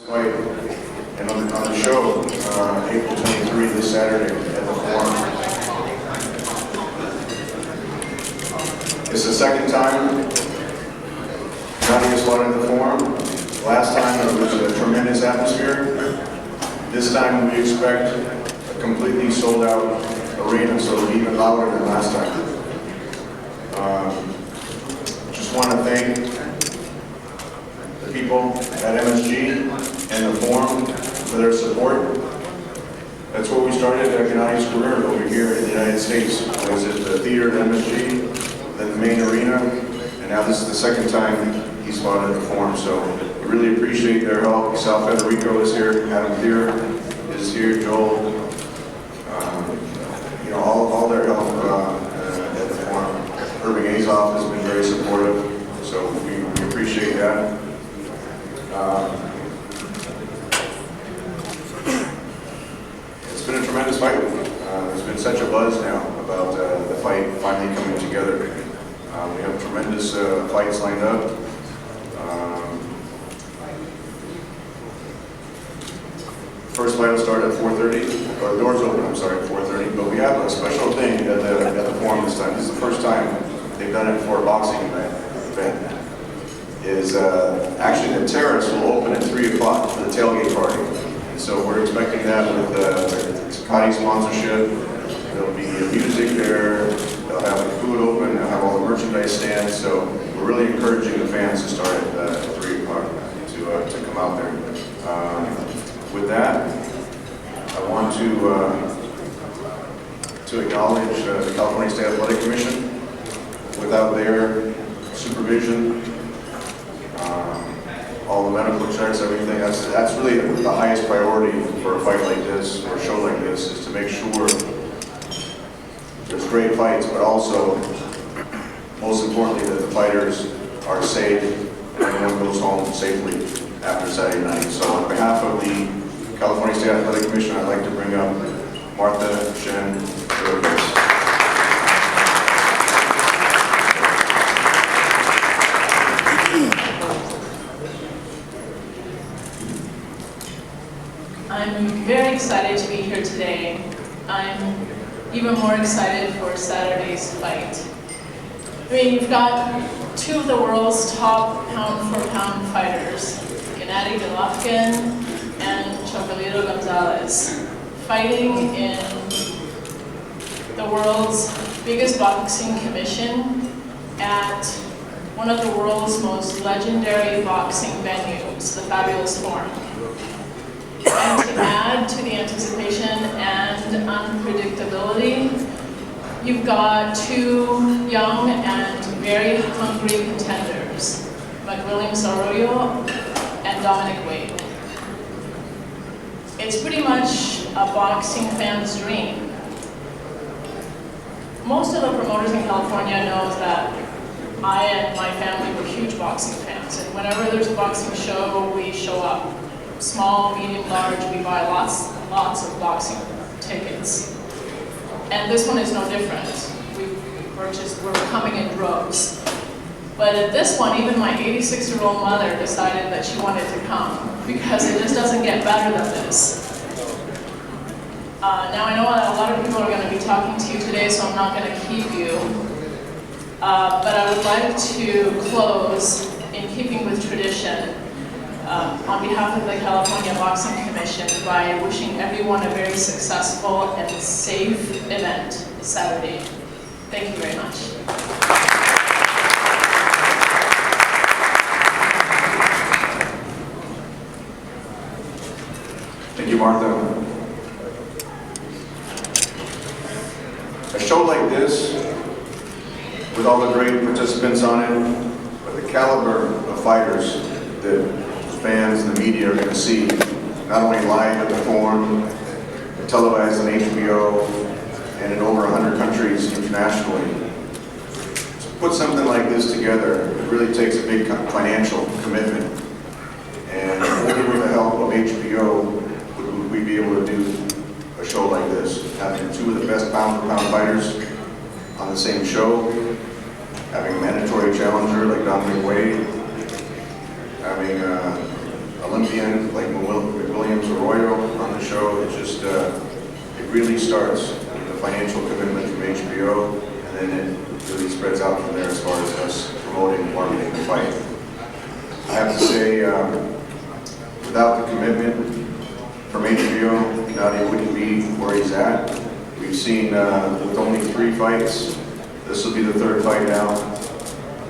Fight. And on the show, April 23, this Saturday at the Forum. It's the second time Johnny has fought at the Forum. Last time it was a tremendous atmosphere. This time we expect a completely sold out arena, so it'll be even louder than last time. Just want to thank the people at MSG and the Forum for their support. That's where we started Gennadi's career over here in the United States. It was at the theater at MSG, then the main arena, and now this is the second time he's fought at the Forum. So we really appreciate their help. Sal Federico is here, Adam Thier is here, Joel, all their help at the Forum. Irving Azoff has been very supportive, so we appreciate that. It's been a tremendous fight. There's been such a buzz now about the fight finally coming together. We have tremendous fights lined up. First fight will start at 4:30, or the doors open, I'm sorry, at 4:30, but we have a special thing at the Forum this time. This is the first time they've done it for a boxing event. Actually the terrace will open at 3 o'clock for the tailgate party. And so we're expecting that with Takati sponsorship. There'll be music there, they'll have the food open, they'll have all the merchandise stands. So we're really encouraging the fans to start at 3 o'clock to come out there. With that, I want to acknowledge the California State Athletic Commission. Without their supervision, all the medical checks, everything, that's really the highest priority for a fight like this, or a show like this, is to make sure there's great fights, but also, most importantly, that the fighters are safe and everyone goes home safely after Saturday night. So on behalf of the California State Athletic Commission, I'd like to bring up Martha Shen Rodriguez. I'm very excited to be here today. I'm even more excited for Saturday's fight. I mean, you've got two of the world's top pound-for-pound fighters, Gennady Golovkin and Gonzalez, fighting in the world's biggest boxing commission at one of the world's most legendary boxing venues, the fabulous Forum. And to add to the anticipation and unpredictability, you've got two young and very hungry contenders, Arroyo and Dominic Wade. It's pretty much a boxing fan's dream. Most of the promoters in California know that I and my family were huge boxing fans, and whenever there's a boxing show, we show up. Small, medium, large, we buy lots of boxing tickets. And this one is no different. We're coming in droves. But at this one, even my 86-year-old mother decided that she wanted to come, because it just doesn't get better than this. Now I know that a lot of people are going to be talking to you today, so I'm not going to keep you. But I would like to close in keeping with tradition on behalf of the California Boxing Commission by wishing everyone a very successful and safe event Saturday. Thank you very much. Thank you, Martha. A show like this, with all the great participants on it, but the caliber of fighters that fans and the media are going to see, not only live at the Forum, but televised on HBO, and in over 100 countries internationally. To put something like this together, it really takes a big financial commitment. And only with the help of HBO would we be able to do a show like this. Having two of the best pound-for-pound fighters on the same show, having a mandatory challenger like Dominic Wade, having Olympian again, like Williams Arroyo on the show. It just, it really starts with the financial commitment from HBO, and then it really spreads out from there as far as us promoting and marketing the fight. I have to say, without the commitment from HBO, Gennady wouldn't be where he's at. We've seen with only 3 fights, this will be the 3rd fight now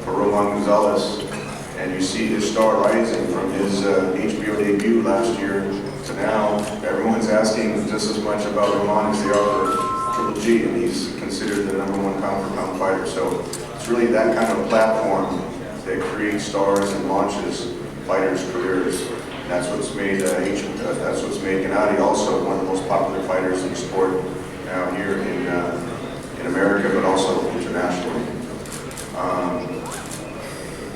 for Gonzalez, and you see his star rising from his HBO debut last year to now. Everyone's asking just as much about Roman as they are for Triple G, and he's considered the #1 pound-for-pound fighter. So it's really that kind of platform that creates stars and launches fighters' careers. And that's what's made Gennady also one of the most popular fighters in the sport now here in America, but also internationally.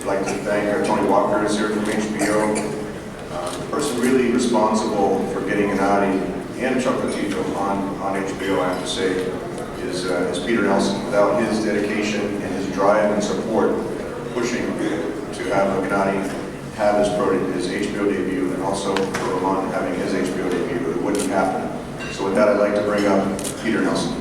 I'd like to thank Tony Walker is here from HBO. The person really responsible for getting Gennady and Chuck Petito on HBO, I have to say, is Peter Nelson. Without his dedication and his drive and support, pushing to have Gennady have his HBO debut, and also for Roman having his HBO debut, it wouldn't happen. So with that, I'd like to bring up Peter Nelson.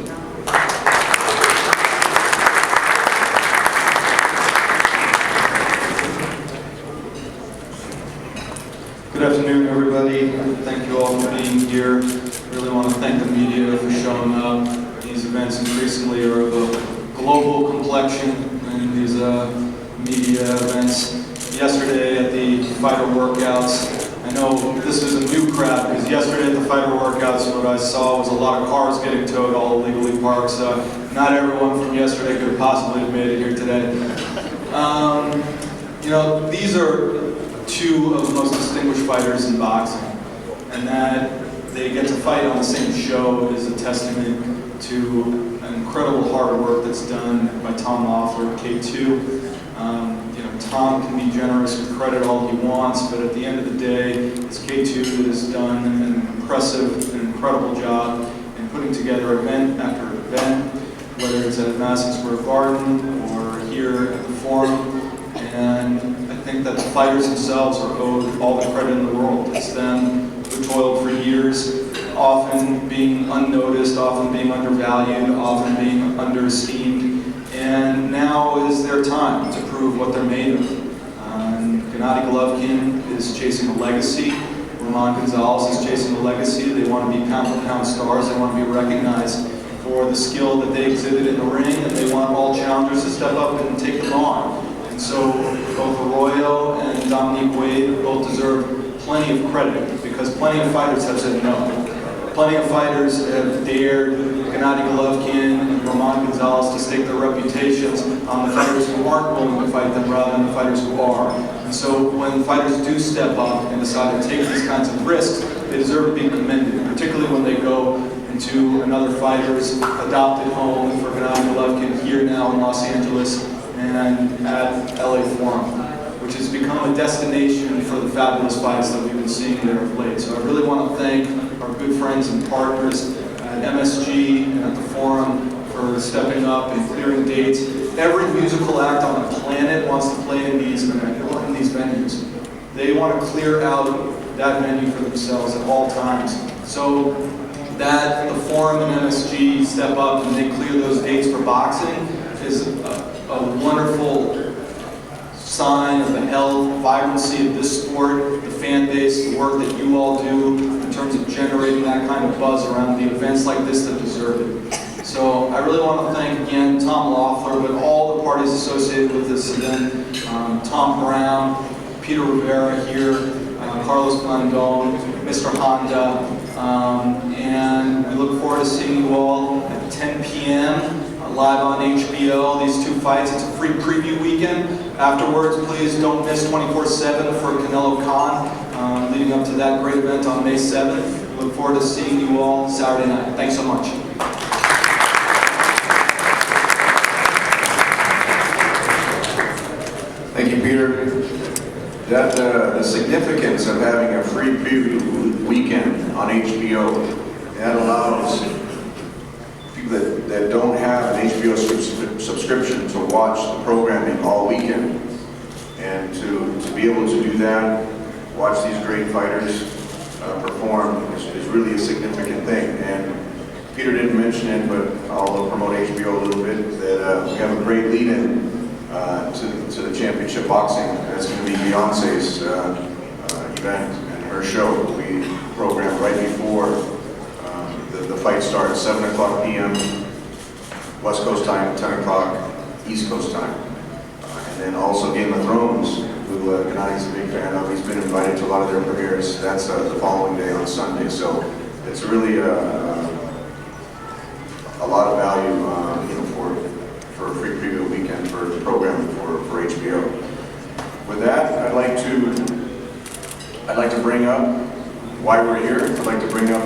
Good afternoon, everybody. Thank you all for being here. Really want to thank the media for showing up. These events increasingly are of a global complexion, and these media events. Yesterday at the fighter workouts, I know this is a new crowd, because yesterday at the fighter workouts, what I saw was a lot of cars getting towed all illegally parked, so not everyone from yesterday could have possibly have made it here today. You know, these are 2 of the most distinguished fighters in boxing, and that they get to fight on the same show is a testament to an incredible hard work that's done by Tom Loeffler at K2. You know, Tom can be generous with credit all he wants, but at the end of the day, his K2 has done an impressive and incredible job in putting together event after event, whether it's at Madison Square Garden or here at the Forum. And I think that the fighters themselves are owed all the credit in the world. It's them who toiled for years, often being unnoticed, often being undervalued, often being underesteemed. And now is their time to prove what they're made of. Gennady Golovkin is chasing a legacy. Roman Gonzalez is chasing a legacy. They want to be pound-for-pound stars. They want to be recognized for the skill that they exhibit in the ring, and they want all challengers to step up and take them on. And so both Arroyo and Dominique Wade both deserve plenty of credit, because plenty of fighters have said no. Plenty of fighters have dared Gennady Golovkin and Roman Gonzalez to stake their reputations on the fighters who aren't willing to fight them rather than the fighters who are. And so when fighters do step up and decide to take these kinds of risks, they deserve to be commended, particularly when they go into another fighter's adopted home. For Gennady Golovkin here now in Los Angeles and at LA Forum, which has become a destination for the fabulous fights that we've been seeing there of late. So I really want to thank our good friends and partners at MSG and at the Forum for stepping up and clearing dates. Every musical act on the planet wants to play in these venues. They want to clear out that venue for themselves at all times. So that the Forum and MSG step up and they clear those dates for boxing is a wonderful sign of the health, vibrancy of this sport, the fan base, the work that you all do in terms of generating that kind of buzz around the events like this that deserve it. So I really want to thank again Tom Loeffler, but all the parties associated with this event, Tom Brown, Peter Rivera here, Carlos Blandon, Mr. Honda, and we look forward to seeing you all at 10 p.m. Live on HBO, these 2 fights. It's a free preview weekend. Afterwards, please don't miss 24/7 for Canelo Khan, leading up to that great event on May 7th. We look forward to seeing you all Saturday night. Thanks so much. Thank you, Peter. That the significance of having a free preview weekend on HBO, that allows people that don't have an HBO subscription to watch the programming all weekend, and to be able to do that watch these great fighters perform is really a significant thing. And Peter didn't mention it, but I'll promote HBO a little bit, that we have a great lead-in to the championship boxing. That's going to be Beyonce's event and her show. We program right before the fight starts, 7 o'clock p.m. West Coast time, 10 o'clock East Coast time. And then also Game of Thrones, who Gennadi's a big fan of. He's been invited to a lot of their premieres. That's the following day on Sunday. So it's really a lot of value, for a free preview weekend for the programming for HBO. With that, I'd like to bring up why we're here. I'd like to bring up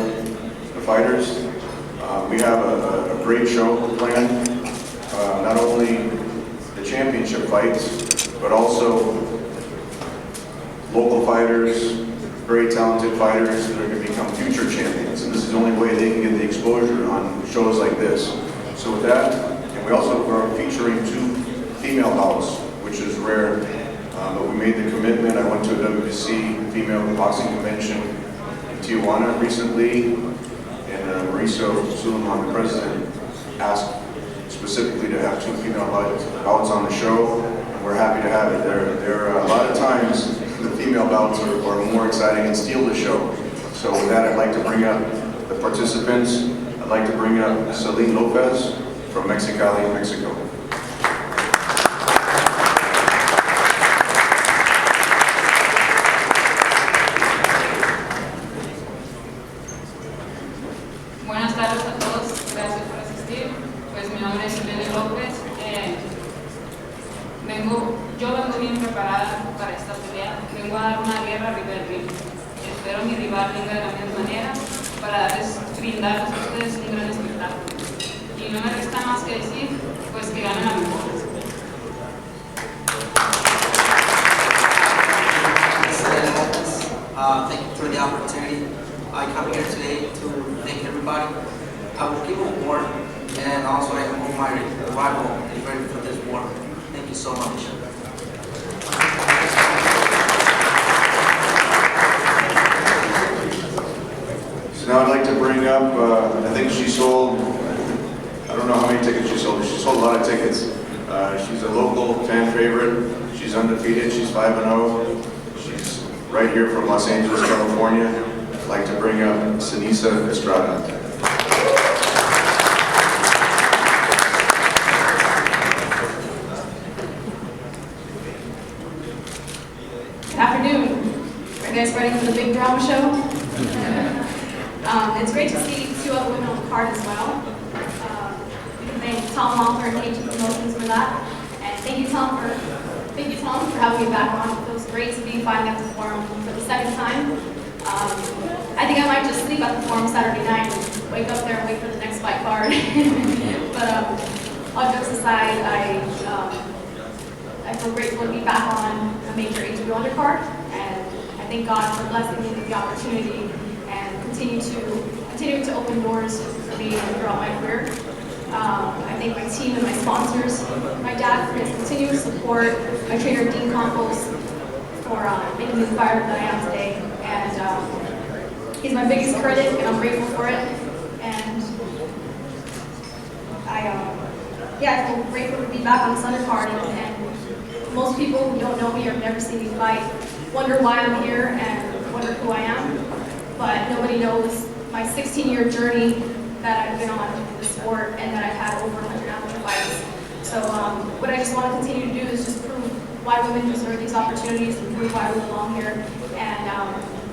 the fighters. We have a great show planned. Not only the championship fights, but also local fighters, very talented fighters that are going to become future champions. And this is the only way they can get the exposure on shows like this. So with that, and we also are featuring 2 female bouts, which is rare. But we made the commitment. I went to a WBC female boxing convention in Tijuana recently, and Mauricio Suleiman, the president, asked specifically to have 2 female bouts on the show, and we're happy to have it. There are a lot of times the female bouts are more exciting and steal the show. So with that, I'd like to bring up the participants. I'd like to bring up Celine Lopez from Mexicali, Mexico. Buenas tardes a todos, gracias por asistir. Pues mi nombre es Celine López. Yo vengo bien preparada para esta pelea. Vengo a dar una guerra arriba del ring. Espero mi rival venga de la misma manera para brindarles a ustedes un gran espectáculo. Y no me resta más que decir, pues que ganen la mejor. Thank you for the opportunity. I come here today to thank everybody. I will give a war, and also I hope my rival is ready for this war. Thank you so much. So now I'd like to bring up, I think she sold, I don't know how many tickets she sold, but she sold a lot of tickets. She's a local fan favorite. She's undefeated. She's 5-0. She's right here from Los Angeles, California. I'd like to bring up Sinisa Estrada. Good afternoon. Are you guys ready for the big drama show? It's great to see 2 other women on the card as well. We can thank Tom Walker and KG Promotions for that. And thank you, Tom, for having me back on. It feels great to be finally at the forum for the 2nd time. I think I might just sleep at the forum Saturday night and wake up there and wait for the next fight card. But all jokes aside, I feel grateful to be back on a major HBO undercard, and I thank God for blessing me with the opportunity and continuing to open doors for me throughout my career. I thank my team and my sponsors, my dad for his continuous support, my trainer Dean Campos for making me the fighter that I am today, and he's my biggest critic, and I'm grateful for it. And I feel grateful to be back on this undercard, and most people who don't know me or have never seen me fight wonder why I'm here and wonder who I am, but nobody knows my 16-year journey that I've been on in the sport and that I've had over 100 amateur fights. So what I just want to continue to do is just prove why women deserve these opportunities and prove why we belong here, and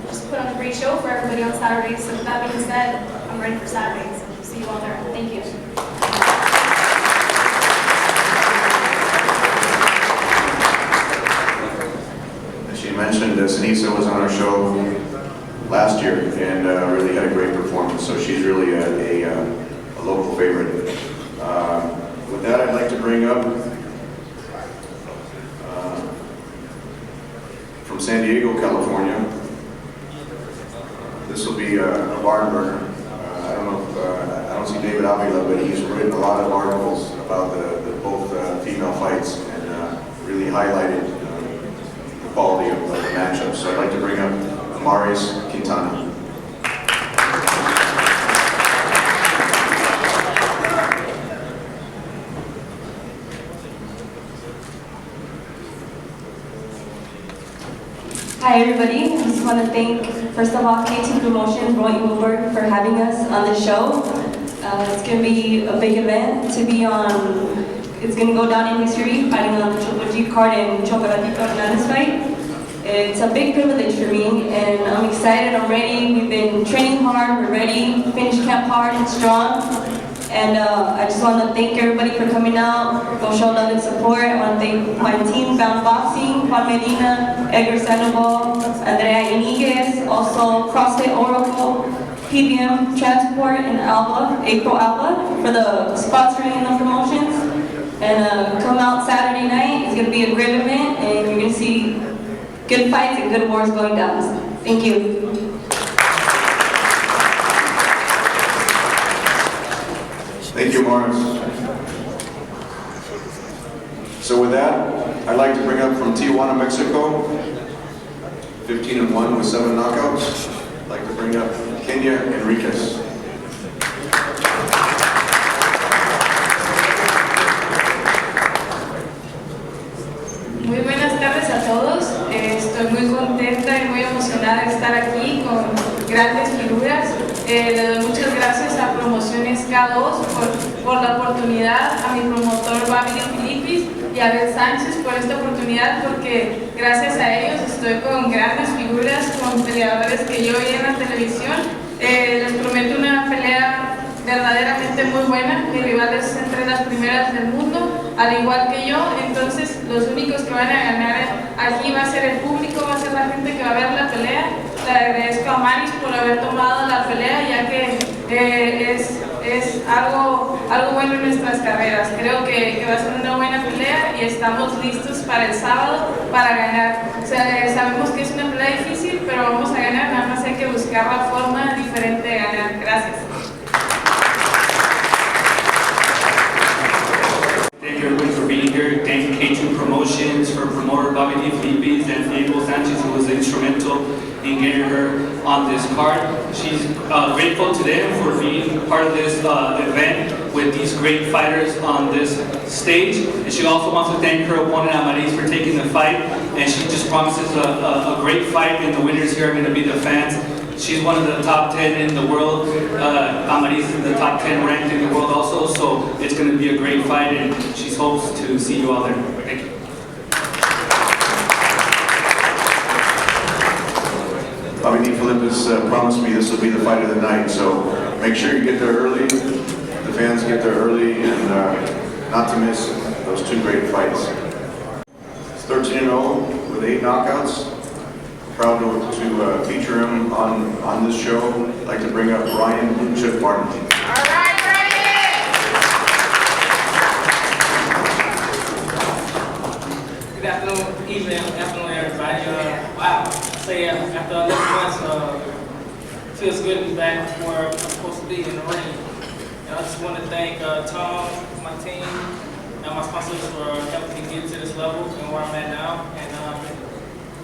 just put on a great show for everybody on Saturdays. So with that being said, I'm ready for Saturdays. See you all there. Thank you. She mentioned Sinisa was on our show last year and really had a great performance, so she's really a local favorite. With that, I'd like to bring up from San Diego, California. This will be a barn burner. I don't know if, I don't see David Avila, but he's written a lot of articles about both female fights and really highlighted quality of the matchup. So I'd like to bring up Amaris Quintana. Hi everybody, I just want to thank, first of all, K2 Promotions, Roy Uber, for having us on the show. It's going to be a big event to be on. It's going to go down in history, fighting on the Triple G card and Chocolatito Hernandez fight. It's a big privilege for me, and I'm excited, I'm ready. We've been training hard, we're ready, finished camp hard and strong. And I just want to thank everybody for coming out, go show love and support. I want to thank my team, Bound Boxing, Juan Medina, Edgar Sandoval, Andrea Iniguez, also CrossFit Oracle, PBM Transport, and Alba, April Alba, for the sponsoring and the promotions. And come out Saturday night, it's going to be a great event, and you're going to see good fights and good wars going down. Thank you. Thank you, Morris. So with that, I'd like to bring up from Tijuana, Mexico, 15-1 with 7 knockouts. I'd like to bring up Kenya Enriquez. Muy buenas tardes a todos. Estoy muy contenta y muy emocionada de estar aquí con grandes figuras. Le doy muchas gracias a Promociones K2 por la oportunidad, a mi promotor Babilio Filipis y a Abel Sánchez por esta oportunidad, porque gracias a ellos estoy con grandes figuras, con peleadores que yo vi en la televisión. Les prometo una pelea verdaderamente muy buena. Mi rival es entre las primeras del mundo, al igual que yo, entonces los únicos que van a ganar aquí va a ser el público, va a ser la gente que va a ver la pelea. Le agradezco a Maris por haber tomado la pelea, ya que es algo bueno en nuestras carreras. Creo que va a ser una buena pelea y estamos listos para el sábado para ganar. O sea, sabemos que es una pelea difícil, pero vamos a ganar, nada más hay que buscar la forma diferente de ganar. Gracias. Thank you everybody for being here. Thank you K2 Promotions for promoter Bobby D. Felipe and Abel Sanchez, who was instrumental in getting her on this card. She's grateful to them for being part of this event with these great fighters on this stage. And she also wants to thank her opponent Amaris for taking the fight. And she just promises a great fight, and the winners here are going to be the fans. She's one of the top 10 in the world. Amaris is the top 10 ranked in the world also, so it's going to be a great fight, and she hopes to see you all there. Thank you. Bobby D. Felippis promised me this will be the fight of the night, so make sure you get there early, the fans get there early, and not to miss those 2 great fights. It's 13-0 with 8 knockouts. Proud to feature him on this show. I'd like to bring up Ryan Blue Chip Martin. All right, Ryan! Good afternoon, everybody. Wow, say after 11 months, feels good to be back where I'm supposed to be in the ring. And I just want to thank Tom, my team, and my sponsors for helping me get to this level and where I'm at now. And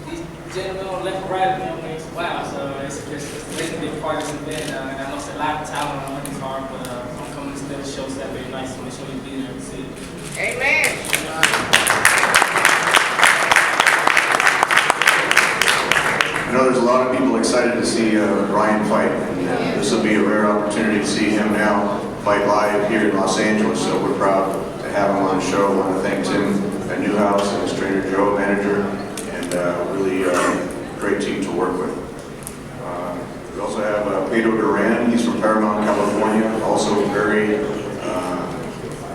these gentlemen on left and right of me, wow, so it's amazing to be a part of this event. And I know it's a lot of talent on this card, but I'm coming to the show Saturday night, so make sure you be there and see it. Amen! I know there's a lot of people excited to see Ryan fight, and this will be a rare opportunity to see him now fight live here in Los Angeles, so we're proud to have him on the show. I want to thank Tim at Newhouse and his trainer Joe, manager, and really great team to work with. We also have Pedro Duran. He's from Paramount, California, also a very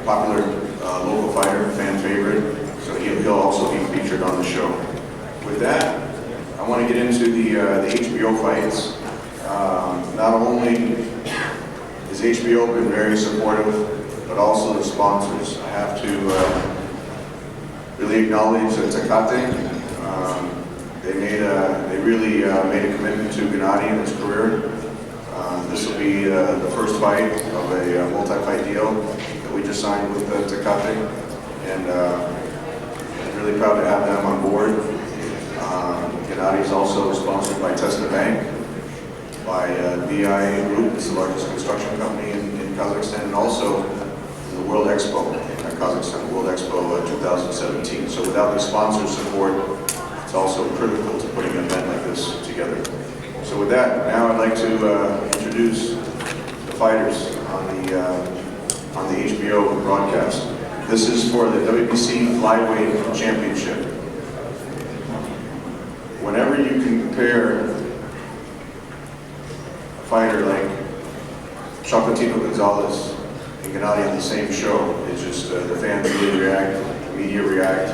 popular local fighter, fan favorite, so he'll also be featured on the show. With that, I want to get into the HBO fights. Not only has HBO been very supportive, but also the sponsors. I have to really acknowledge Tecate. They really made a commitment to Gennady in his career. This will be the first fight of a multi-fight deal that we just signed with Tecate, and I'm really proud to have them on board. Gennady is also sponsored by Tesla Bank, by BI Group, it's the largest construction company in Kazakhstan, and also the World Expo in Kazakhstan, World Expo 2017. So without the sponsor support, it's also critical to putting an event like this together. So with that, now I'd like to introduce the fighters on the HBO broadcast. This is for the WBC Flyweight Championship. Whenever you can compare a fighter like Chocolatito Gonzalez and Gennady on the same show, it's just the fans really react, the media react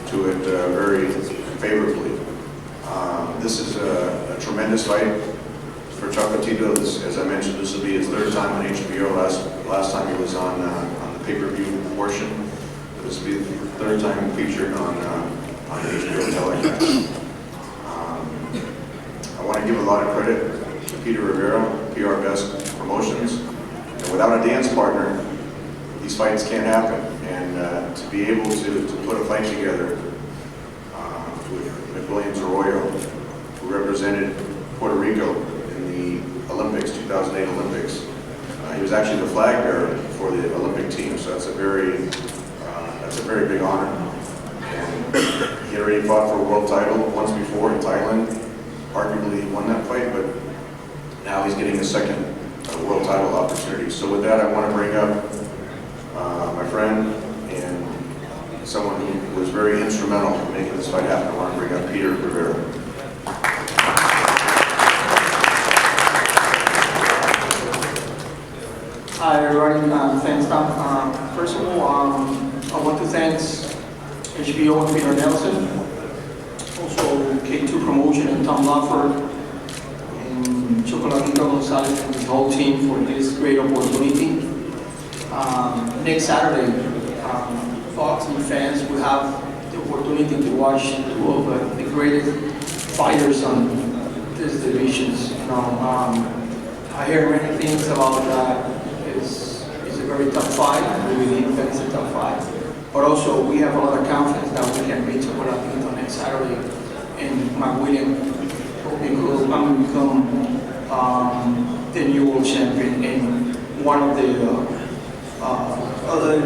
to it very favorably. This is a tremendous fight for Chocolatito. As I mentioned, this will be his third time on HBO. Last time he was on the pay-per-view portion. This will be the third time featured on the HBO telecast. I want to give a lot of credit to Peter Rivera, PR Best Promotions. And without a dance partner, these fights can't happen. And to be able to put a fight together with Williams Arroyo, who represented Puerto Rico in the Olympics, 2008 Olympics. He was actually the flag bearer for the Olympic team, so that's a very big honor. And he already fought for a world title once before in Thailand. Arguably he won that fight, but now he's getting a second world title opportunity. So with that, I want to bring up my friend and someone who was very instrumental in making this fight happen. I want to bring up Peter Rivera. Hi everybody, thanks Tom. First of all, I want to thank HBO and Peter Nelson, also K2 Promotion and Tom Lawford, and Chocolatito Gonzalez and his whole team for this great opportunity. Next Saturday, Fox and fans will have the opportunity to watch two of the greatest fighters on these divisions. I hear many things about that. It's a very tough fight. We believe that it's a tough fight. But also, we have a lot of confidence that we can beat Chocolatito next Saturday in McWilliam, because I'm going to become the new world champion and one of the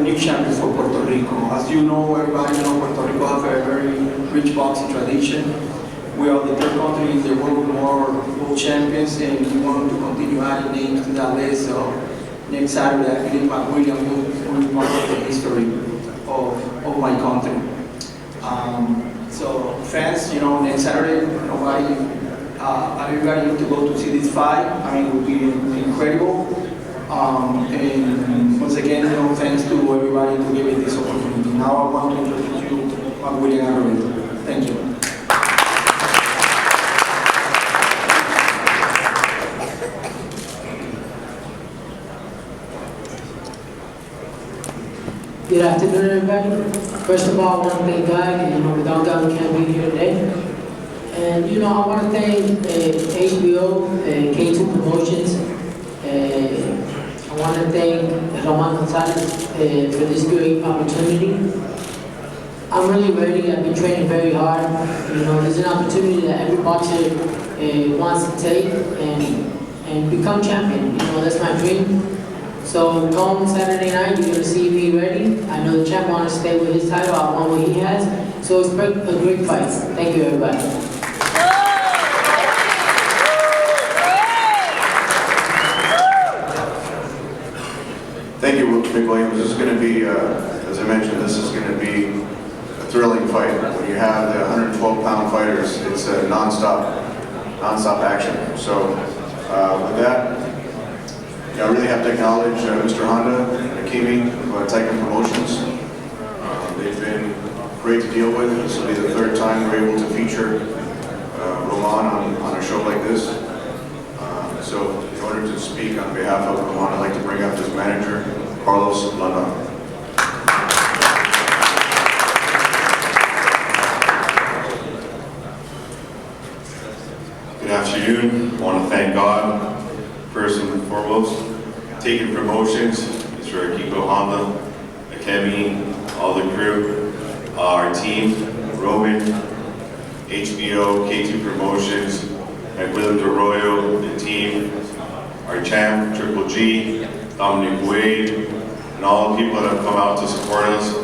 new champions for Puerto Rico. As you know, everybody Puerto Rico have a very rich boxing tradition. We are the third country in the world with more world champions, and we want to continue adding names to that list. So next Saturday, I believe McWilliam will be part of the history of my country. So fans, next Saturday, everybody need to go to see this fight. I mean, it will be incredible. And once again, thanks to everybody to give me this opportunity. Now I want to introduce you to McWilliam Arroyo. Thank you. Good afternoon, everybody. First of all, I want to thank God. Without God, we can't be here today. And I want to thank HBO and K2 Promotions. I want to thank Gonzalez for this great opportunity. I'm really ready. I've been training very hard. There's an opportunity that every boxer wants to take and become champion. That's my dream. So come Saturday night, you're going to see me ready. I know the champ wants to stay with his title. I want what he has. So expect a great fight. Thank you, everybody. Thank you, Mick Williams. This is going to be, as I mentioned, this is going to be a thrilling fight. When you have the 112-pound fighters, it's a non-stop action. So with that, I really have to acknowledge Mr. Honda and Akimi of Titan Promotions. They've been great to deal with. This will be the third time we're able to feature Roman on a show like this. So in order to speak on behalf of Roman, I'd like to bring up his manager, Carlos Lana. Good afternoon. I want to thank God, first and foremost. Taking Promotions, Mr. Kiko Honda, Akemi, all the crew, our team, Roman, HBO, K2 Promotions, McWilliams Arroyo, the team, our champ, Triple G, Dominic Wade, and all the people that have come out to support us.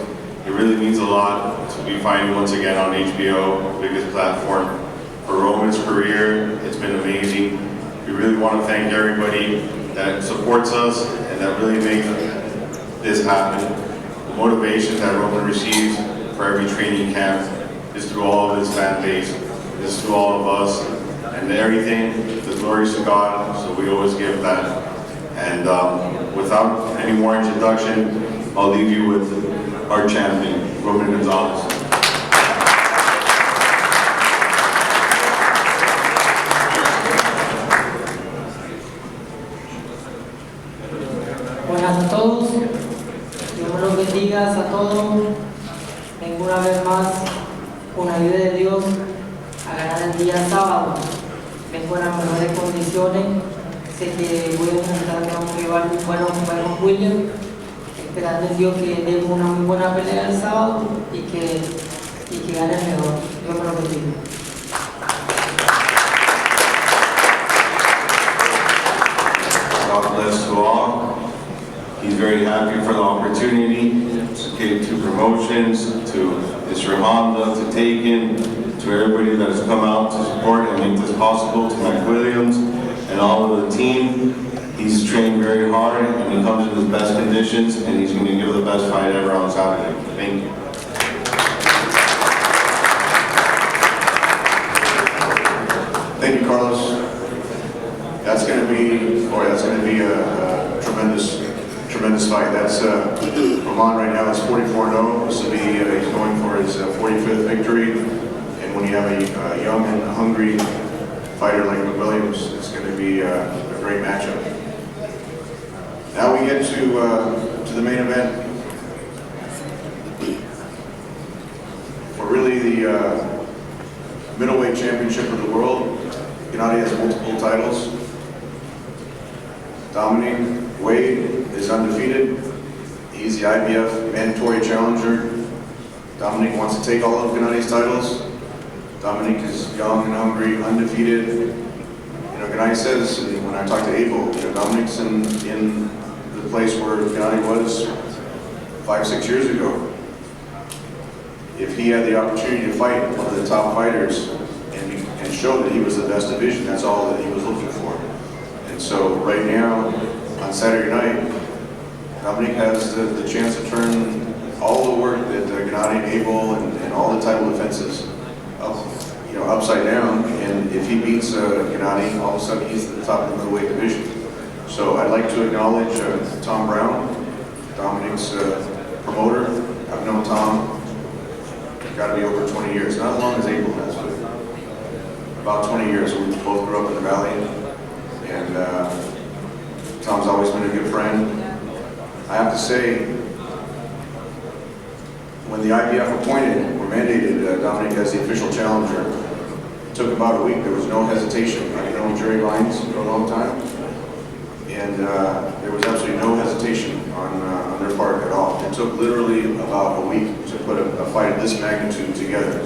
It really means a lot to be fighting once again on HBO, biggest platform. For Roman's career, it's been amazing. We really want to thank everybody that supports us and that really makes this happen. The motivation that Roman receives for every training camp is through all of his fan base, is through all of us, and everything, the glory to God, so we always give that. And without any more introduction, I'll leave you with our champion, Roman Gonzalez. Buenas a todos, Dios me los bendiga a todos. Vengo una vez más con ayuda de Dios a ganar el día sábado. Vengo en las mejores condiciones, sé que voy a enfrentarme a un rival muy bueno como William, esperando en Dios que dé una muy buena pelea el sábado y que gane el mejor. Dios me lo bendiga. God bless to all. He's very happy for the opportunity to K2 Promotions, to Mr. Honda, to Taken, to everybody that has come out to support and make this possible, to Mike Williams and all of the team. He's trained very hard and he comes in his best conditions and he's going to give the best fight ever on Saturday. Thank you. Thank you, Carlos. That's going to be a tremendous fight. That's Roman right now is 44-0. This will be he's going for his 45th victory. And when you have a young and hungry fighter like McWilliams, it's going to be a great matchup. Now we get to the main event. For really the middleweight championship of the world. Gennady has multiple titles. Dominic Wade is undefeated. He's the IBF mandatory challenger. Dominic wants to take all of Gennady's titles. Dominic is young and hungry, undefeated. You know, Gennady says, when I talk to Abel, you know, Dominic's in the place where Gennady was 5-6 years ago. If he had the opportunity to fight one of the top fighters and show that he was the best division, that's all that he was looking for. And so right now, on Saturday night, Dominic has the chance to turn all the work that Gennady and Abel and all the title defenses upside down. And if he beats Gennady, all of a sudden he's at the top of the middleweight division. So I'd like to acknowledge Tom Brown, Dominic's promoter. I've known Tom, got to be over 20 years, not as long as Abel has, but about 20 years. We both grew up in the Valley, and Tom's always been a good friend. I have to say, when the IBF appointed or mandated Dominic as the official challenger, it took about a week. There was no hesitation. I've known Jerry Vines for a long time, and there was absolutely no hesitation on their part at all. It took literally about a week to put a fight of this magnitude together.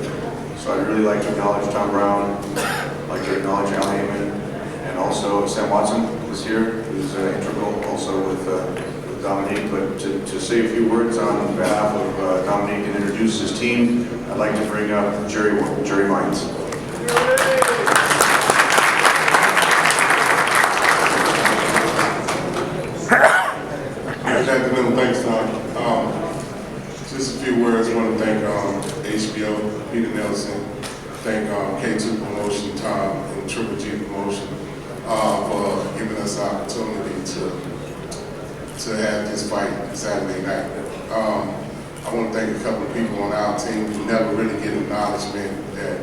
So I'd really like to acknowledge Tom Brown, I'd like to acknowledge Al Heyman, and also Sam Watson is here, who's integral also with Dominic. But to say a few words on behalf of Dominic and introduce his team, I'd like to bring up Jerry Vines. Good afternoon, thanks, Tom. Just a few words. I want to thank HBO, Peter Nelson, thank K2 Promotion, Tom, and Triple G Promotion for giving us the opportunity to have this fight Saturday night. I want to thank a couple of people on our team who never really get acknowledgement, that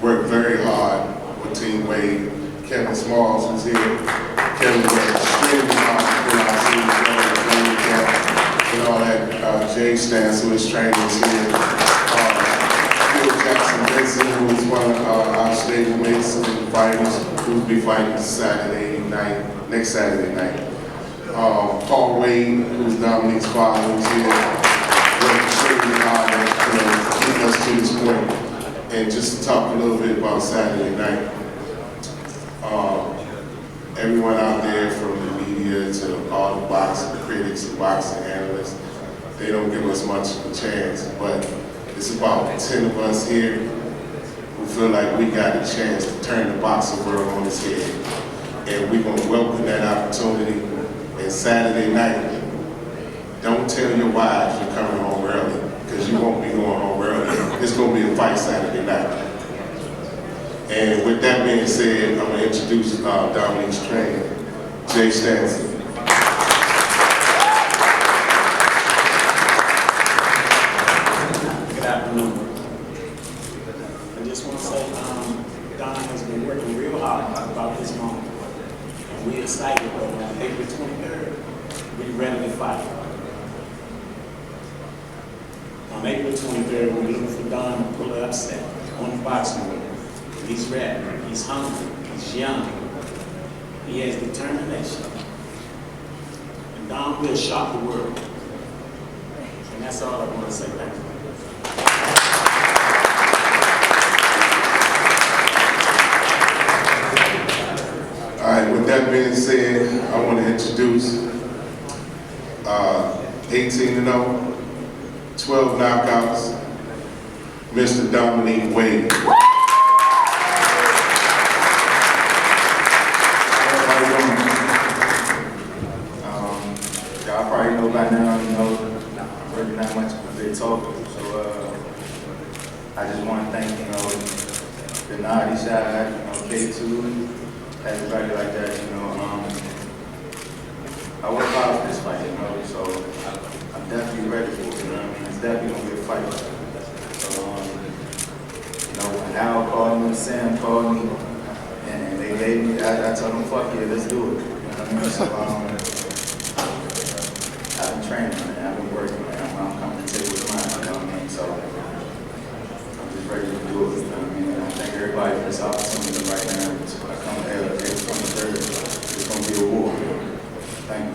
worked very hard with Team Wade. Kevin Smalls was here. Kevin worked extremely hard to put our team together. And all that, Jay Stance, who is training us here. Phil Jackson Benson, who is one of our stablemates and fighters, who will be fighting next Saturday night. Paul Wade, who's Dominic's father, who's here, worked extremely hard to get us to this point. And just to talk a little bit about Saturday night, everyone out there from the media to all the boxing critics and boxing analysts, they don't give us much of a chance, but it's about 10 of us here who feel like we got a chance to turn the boxing world on its head. And we're going to welcome that opportunity. And Saturday night, don't tell your wives you're coming home early, because you won't be going home early. It's going to be a fight Saturday night. And with that being said, I'm going to introduce Dominique's trainer, Jay Stanton. Good afternoon. I just want to say Don has been working real hard about this moment. And we're excited that on April 23rd, we're ready to fight. On April 23rd, we're looking for Don to pull an upset on the boxing ring. He's ready, he's hungry, he's young, he has determination. And Don will shock the world. And that's all I want to say. Thank you. All right, with that being said, I want to introduce 18-0, 12 knockouts, Mr. Dominique Wade. Y'all probably know by now, you know, I'm really not much of a big talker. So I just want to thank, you know, the Naughty side, you know, K2, everybody like that, you know. I work hard for this fight, you know, so I'm definitely ready for it, you know what I mean? It's definitely going to be a fight. So, you know, when Al called me, Sam called me, and they gave me, I told them, fuck yeah, let's do it. You know what I mean? So, I've been training, man. I've been working, man. I'm coming to take what's mine, you know what I mean? So I'm just ready to do it, you know what I mean? And I thank everybody for this opportunity right now. I come April 23rd. It's going to be a war. Thank you.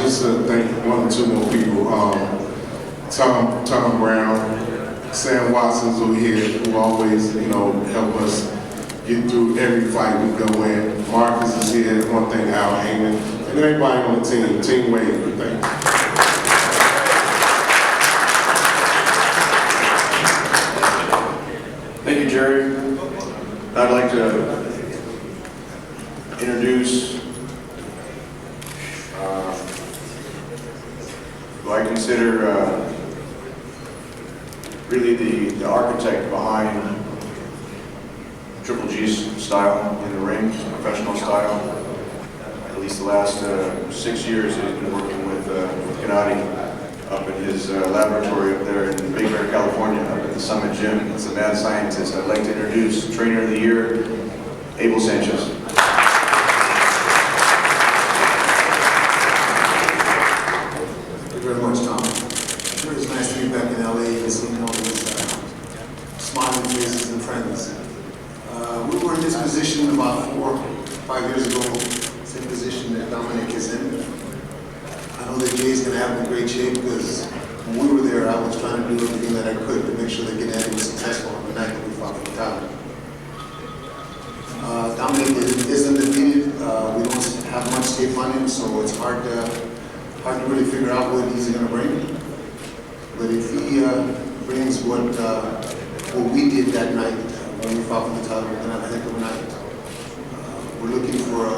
Just to thank one or two more people. Tom Brown, Sam Watson's over here, who always, you know, help us get through every fight we go in. Marcus is here, one thing, Al Heyman, and everybody on the team, Team Wade, thank you. Thank you, Jerry. I'd like to introduce who I consider really the architect behind Triple G's style in the ring, professional style. At least the last 6 years, he's been working with Gennady up in his laboratory up there in Big Bear, California, up at the Summit Gym. It's a mad scientist. I'd like to introduce Trainer of the Year, Abel Sanchez. Thank you very much, Tom. Sure, it's nice to be back in LA and seeing all these smiling faces and friends. We were in this position about 4 or 5 years ago, same position that Dominic is in. I know that Jay's going to have him in great shape because when we were there, I was trying to do everything that I could to make sure that Gennady was successful on the night that we fought for the title. Dominic is undefeated. We don't have much tape on him, so it's hard to really figure out what he's going to bring. But if he brings what we did that night when we fought for the title, we're going to have a heck of a night. We're looking for a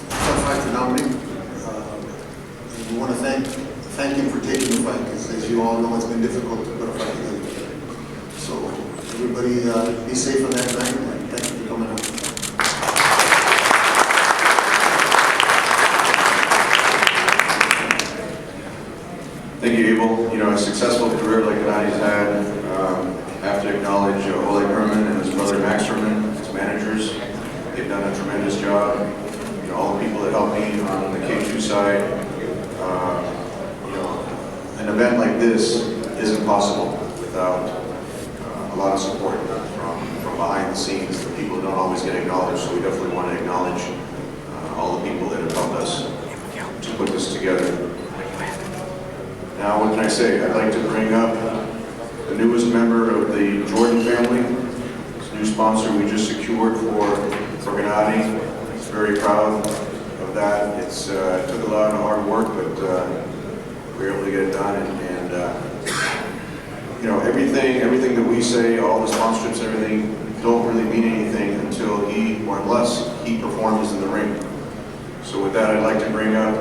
tough fight for Dominic. And we want to thank him for taking the fight, because as you all know, it's been difficult to put a fight together. So everybody be safe on that night, and thank you for coming out. Thank you, Abel. You know, a successful career like Gennady's had, I have to acknowledge Oleg Herman and his brother Max Herman, his managers. They've done a tremendous job. You know, all the people that helped me on the K2 side. You know, an event like this isn't possible without a lot of support from behind the scenes, the people that don't always get acknowledged. So we definitely want to acknowledge all the people that have helped us to put this together. Now, what can I say? I'd like to bring up the newest member of the Jordan family. This new sponsor we just secured for Gennady. Very proud of that. It took a lot of hard work, but we were able to get it done. And you know, everything that we say, all the sponsorships, everything, don't really mean anything until he, or unless he performs in the ring. So with that, I'd like to bring up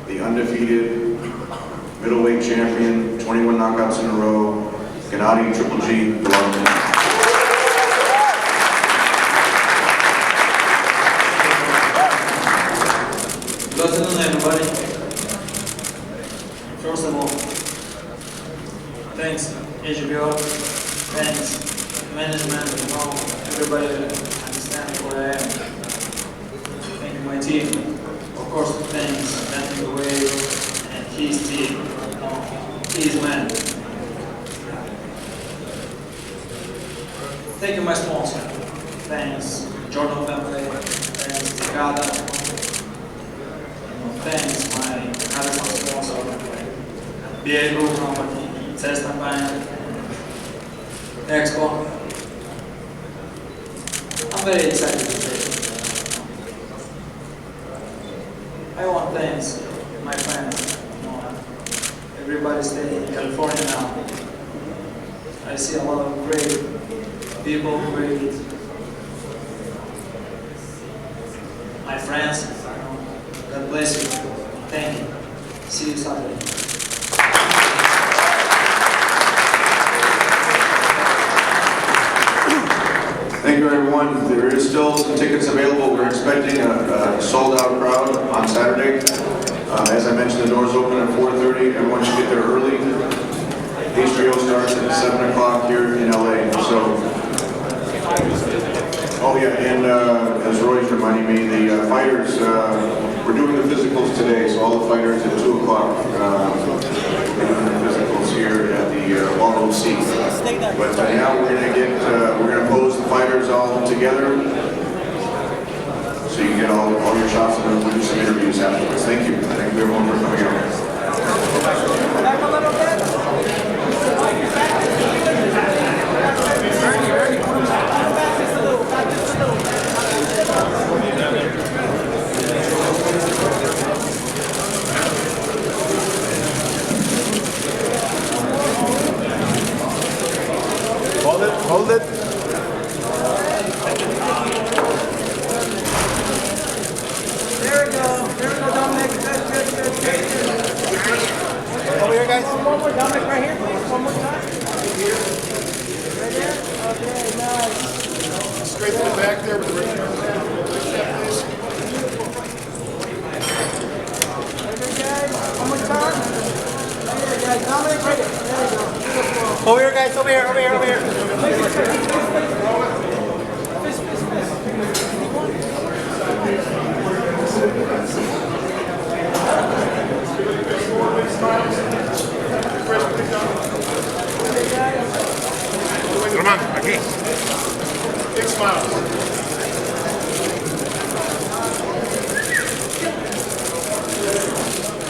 the undefeated middleweight champion, 21 knockouts in a row, Gennady Triple G Golovkin. Good afternoon, everybody. First of all, thanks HBO, thanks management, everybody understands who I am. Thank you, my team. Of course, thanks Anthony Arroyo and his team, his man. Thank you, my sponsor. Thanks Jordan family. Thanks Ticada. Thanks my other sponsor, Diego Company, Cessna Bank, Expo. I'm very excited today. I want to thank my friends. Everybody staying in California now. I see a lot of great people, my friends. God bless you. Thank you. See you Saturday. Thank you, everyone. There is still some tickets available. We're expecting a sold-out crowd on Saturday. As I mentioned, the doors open at 4:30. Everyone should get there early. HBO starts at 7 o'clock here in LA. So, oh yeah, and as Roy's reminding me, the fighters, we're doing the physicals today, so all the fighters at 2 o'clock, we're doing the physicals here at the Ballroom C. But now we're gonna pose the fighters all together, so you can get all your shots, and we'll do some interviews afterwards. Thank you. Thank you everyone for coming out. Hold it. There we go, Dominic. Good. Over here, guys. One more, Dominic, right here, please. One more time. Right here? Okay, nice. Straight to the back there with the ring. Please. Right here, guys. One more time. Right here, guys. Dominic, right here. There we go. Beautiful. Over here, guys. Over here. Roman, aquí. Big smile.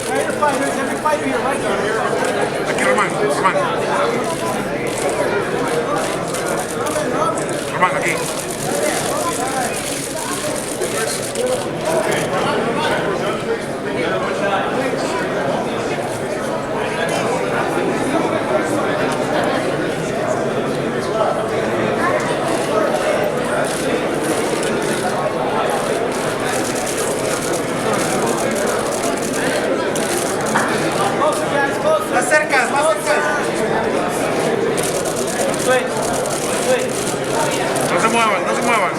Right here, fighters. Every fighter here, right here. Aquí, Roman. Roman, aquí. Más cerca. No se muevan.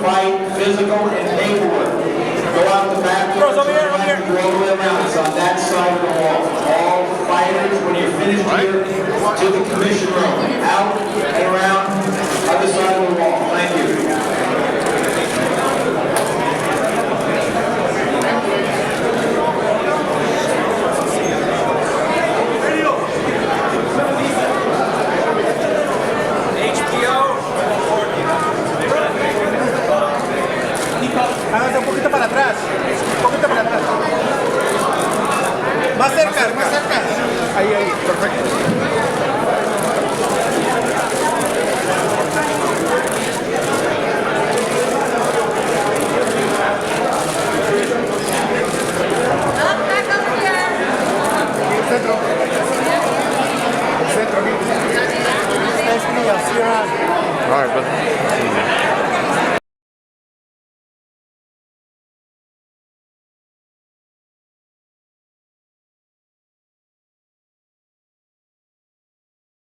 fight, physical, and paperwork. Go out the back door, turn left, and go all the way around. It's on that side of the wall. All fighters, when you're finished here, to the commission room. Out and around, other side of the wall. Thank you. Háganse un poquito para atrás.